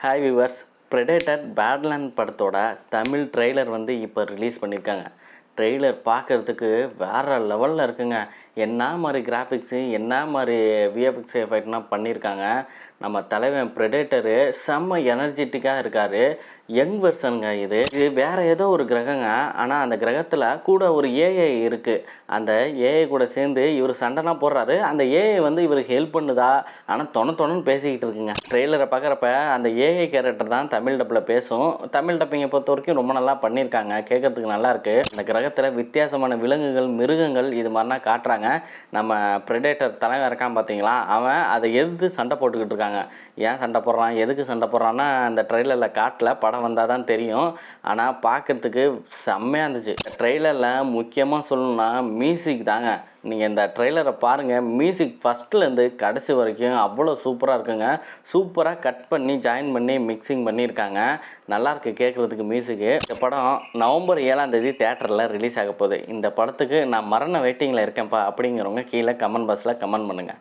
Hi viewers, predator பேட்லேண்ட் படத்தோட Tamil trailer வந்து இப்போ ரிலீஸ் பண்ணியிருக்காங்க. ட்ரெய்லர் பார்க்குறதுக்கு வேறு லெவலில் இருக்குங்க. என்ன மாதிரி கிராஃபிக்ஸு, என்ன மாதிரி விஎஃப்எக்ஸ் எஃபெக்ட்லாம் பண்ணியிருக்காங்க. நம்ம தலைவன் ப்ரெடேட்டரு செம்ம எனர்ஜெட்டிக்காக இருக்கார். யங் வெர்ஷனுங்க. இது வேறு ஏதோ ஒரு கிரகங்க. ஆனால் அந்த கிரகத்தில் கூட ஒரு ஏஐ இருக்குது. அந்த ஏஐ கூட சேர்ந்து இவர் சண்டைலாம் போடுறாரு. அந்த ஏஐ வந்து இவருக்கு ஹெல்ப் பண்ணுதா, ஆனால் தொணன்னு பேசிக்கிட்டு இருக்குங்க. ட்ரெய்லரை பார்க்குறப்ப அந்த ஏஐ கேரக்டர் தான் தமிழ் டப்பில் பேசும். தமிழ் டப்பிங்கை பொறுத்த வரைக்கும் ரொம்ப நல்லா பண்ணியிருக்காங்க. கேட்குறதுக்கு நல்லாயிருக்கு. அந்த கிரகத்தில் வித்தியாசமான விலங்குகள், மிருகங்கள் இது மாதிரிலாம் காட்டுறாங்க. நம்ம ப்ரெடேட்டர் தலைவன் இருக்கான் பார்த்தீங்களா, அவன் அதை எதிர்த்து சண்டை போட்டுக்கிட்டு இருக்காங்க. ஏன் சண்டை போடுறான், எதுக்கு சண்டை போடுறான்னா அந்த ட்ரெய்லரில் காட்டல, படம் வந்தால் தான் தெரியும். ஆனால் பார்க்குறதுக்கு செம்மையாக இருந்துச்சு. ட்ரெய்லரில் முக்கியமாக சொல்லணும்னா மியூசிக் தாங்க. நீங்கள் இந்த ட்ரெய்லரை பாருங்கள். மியூசிக் ஃபஸ்ட்லேருந்து கடைசி வரைக்கும் அவ்வளோ சூப்பராக இருக்குங்க. சூப்பராக கட் பண்ணி ஜாயின் பண்ணி மிக்சிங் பண்ணியிருக்காங்க. நல்லாயிருக்கு கேட்குறதுக்கு மியூசிக்கு. இந்த படம் நவம்பர் 7ஆம் தேதி தேட்டரில் ரிலீஸ் ஆக போகுது. இந்த படத்துக்கு நான் மரண வெயிட்டிங்கில் இருக்கேன்ப்பா அப்படிங்கிறவங்க கீழே கமெண்ட் பாக்ஸில் கமெண்ட் பண்ணுங்கள்.